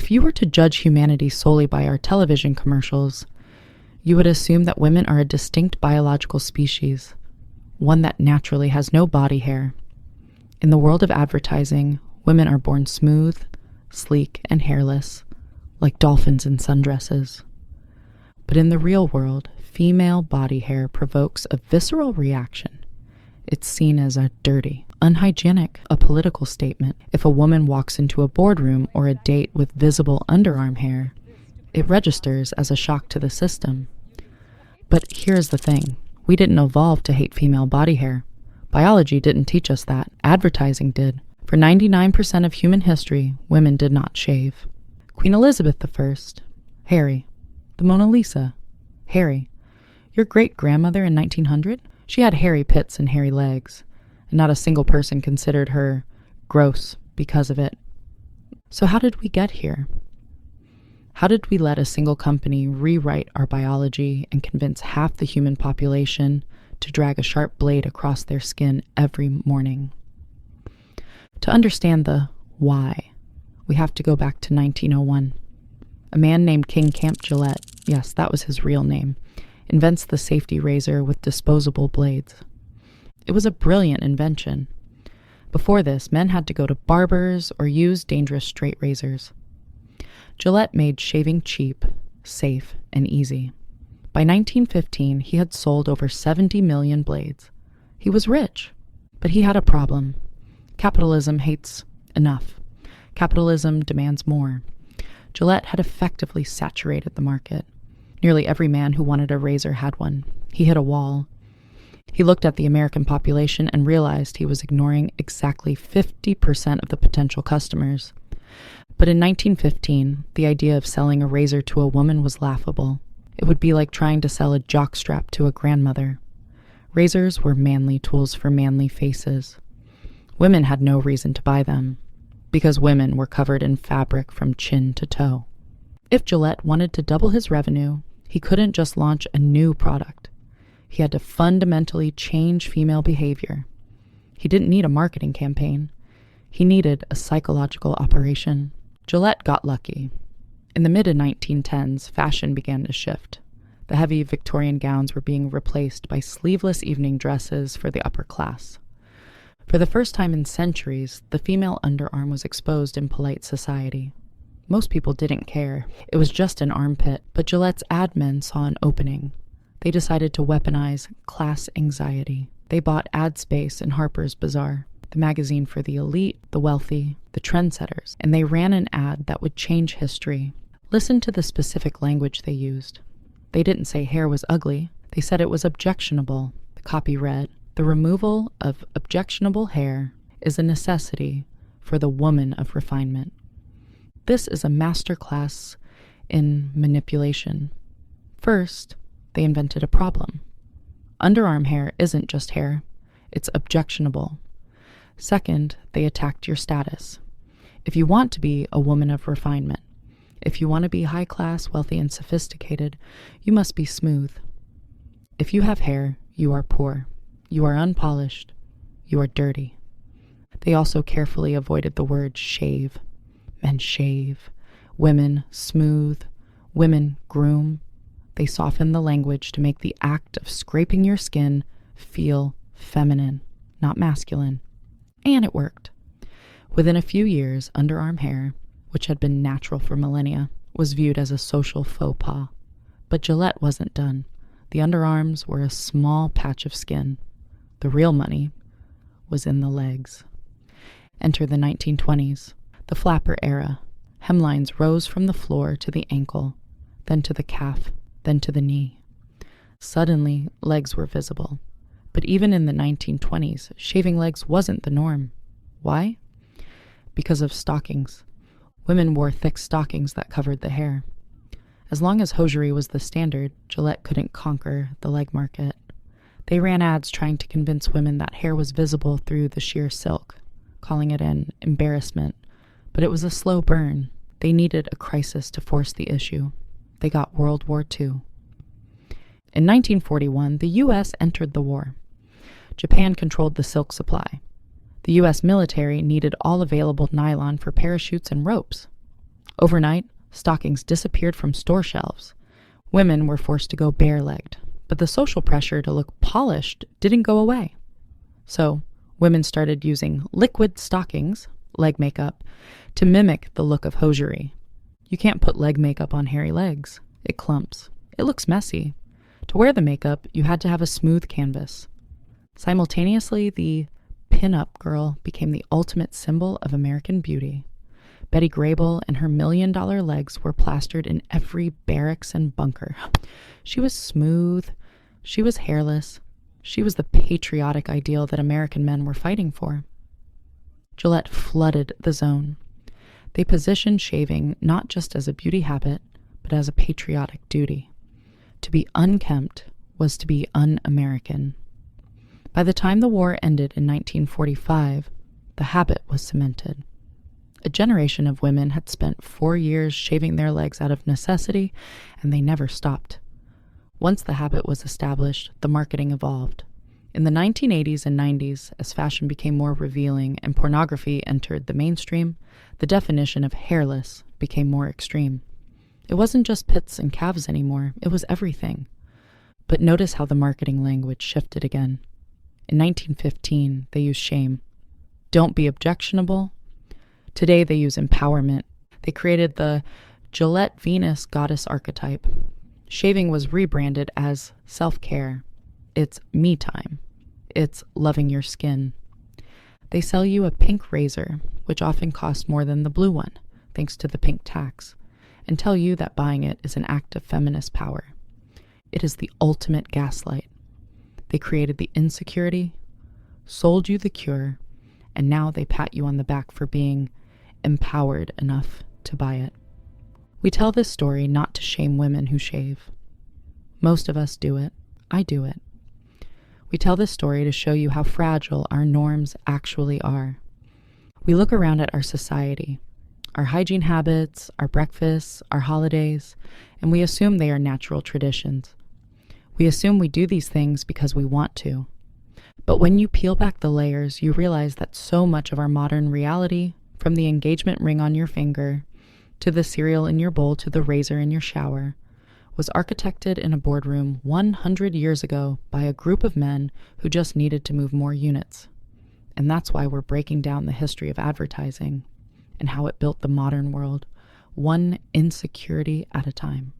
If you were to judge humanity solely by our television commercials, you would assume that women are a distinct biological species, one that naturally has no body hair. In the world of advertising, women are born smooth, sleek, and hairless, like dolphins in sundresses. But in the real world, female body hair provokes a visceral reaction. It's seen as a dirty, unhygienic, a political statement. If a woman walks into a boardroom or a date with visible underarm hair, it registers as a shock to the system. But here's the thing. We didn't evolve to hate female body hair. Biology didn't teach us that. Advertising did. For 99% of human history, women did not shave. Queen Elizabeth I, hairy. The Mona Lisa, hairy. Your great-grandmother in 1900? She had hairy pits and hairy legs, and not a single person considered her gross because of it. So how did we get here? How did we let a single company rewrite our biology and convince half the human population to drag a sharp blade across their skin every morning? To understand the why, we have to go back to 1901. A man named King Camp Gillette, yes, that was his real name, invents the safety razor with disposable blades. It was a brilliant invention. Before this, men had to go to barbers or use dangerous straight razors. Gillette made shaving cheap, safe, and easy. By 1915, he had sold over 70 million blades. He was rich, but he had a problem. Capitalism hates enough. Capitalism demands more. Gillette had effectively saturated the market. Nearly every man who wanted a razor had one. He hit a wall. He looked at the American population and realized he was ignoring exactly 50% of the potential customers. But in 1915, the idea of selling a razor to a woman was laughable. It would be like trying to sell a jockstrap to a grandmother. Razors were manly tools for manly faces. Women had no reason to buy them, because women were covered in fabric from chin to toe. If Gillette wanted to double his revenue, he couldn't just launch a new product. He had to fundamentally change female behavior. He didn't need a marketing campaign. He needed a psychological operation. Gillette got lucky. In the mid-1910s, fashion began to shift. The heavy Victorian gowns were being replaced by sleeveless evening dresses for the upper class. For the first time in centuries, the female underarm was exposed in polite society. Most people didn't care. It was just an armpit, but Gillette's ad men saw an opening. They decided to weaponize class anxiety. They bought ad space in Harper's Bazaar, the magazine for the elite, the wealthy, the trendsetters, and they ran an ad that would change history. Listen to the specific language they used. They didn't say hair was ugly. They said it was objectionable. The copy read, "The removal of objectionable hair is a necessity for the woman of refinement." This is a masterclass in manipulation. First, they invented a problem. Underarm hair isn't just hair. It's objectionable. Second, they attacked your status. If you want to be a woman of refinement, if you want to be high class, wealthy, and sophisticated, you must be smooth. If you have hair, you are poor. You are unpolished. You are dirty. They also carefully avoided the word shave. Men shave. Women smooth. Women groom. They softened the language to make the act of scraping your skin feel feminine, not masculine. And it worked. Within a few years, underarm hair, which had been natural for millennia, was viewed as a social faux pas. But Gillette wasn't done. The underarms were a small patch of skin. The real money was in the legs. Enter the 1920s, the flapper era. Hemlines rose from the floor to the ankle, then to the calf, then to the knee. Suddenly, legs were visible. But even in the 1920s, shaving legs wasn't the norm. Why? Because of stockings. Women wore thick stockings that covered the hair. As long as hosiery was the standard, Gillette couldn't conquer the leg market. They ran ads trying to convince women that hair was visible through the sheer silk, calling it an embarrassment. But it was a slow burn. They needed a crisis to force the issue. They got World War II. In 1941, the U.S. entered the war. Japan controlled the silk supply. The U.S. military needed all available nylon for parachutes and ropes. Overnight, stockings disappeared from store shelves. Women were forced to go bare-legged, but the social pressure to look polished didn't go away. So, women started using liquid stockings, leg makeup, to mimic the look of hosiery. You can't put leg makeup on hairy legs. It clumps. It looks messy. To wear the makeup, you had to have a smooth canvas. Simultaneously, the pin-up girl became the ultimate symbol of American beauty. Betty Grable and her $1 million legs were plastered in every barracks and bunker. She was smooth. She was hairless. She was the patriotic ideal that American men were fighting for. Gillette flooded the zone. They positioned shaving not just as a beauty habit, but as a patriotic duty. To be unkempt was to be un-American. By the time the war ended in 1945, the habit was cemented. A generation of women had spent 4 years shaving their legs out of necessity, and they never stopped. Once the habit was established, the marketing evolved. In the 1980s and 90s, as fashion became more revealing and pornography entered the mainstream, the definition of hairless became more extreme. It wasn't just pits and calves anymore, it was everything. But notice how the marketing language shifted again. In 1915, they used shame. Don't be objectionable. Today, they use empowerment. They created the Gillette Venus goddess archetype. Shaving was rebranded as self-care. It's me time. It's loving your skin. They sell you a pink razor, which often costs more than the blue one, thanks to the pink tax, and tell you that buying it is an act of feminist power. It is the ultimate gaslight. They created the insecurity, sold you the cure, and now they pat you on the back for being empowered enough to buy it. We tell this story not to shame women who shave. Most of us do it. I do it. We tell this story to show you how fragile our norms actually are. We look around at our society, our hygiene habits, our breakfasts, our holidays, and we assume they are natural traditions. We assume we do these things because we want to. But when you peel back the layers, you realize that so much of our modern reality, from the engagement ring on your finger, to the cereal in your bowl, to the razor in your shower, was architected in a boardroom 100 years ago by a group of men who just needed to move more units. And that's why we're breaking down the history of advertising and how it built the modern world, one insecurity at a time.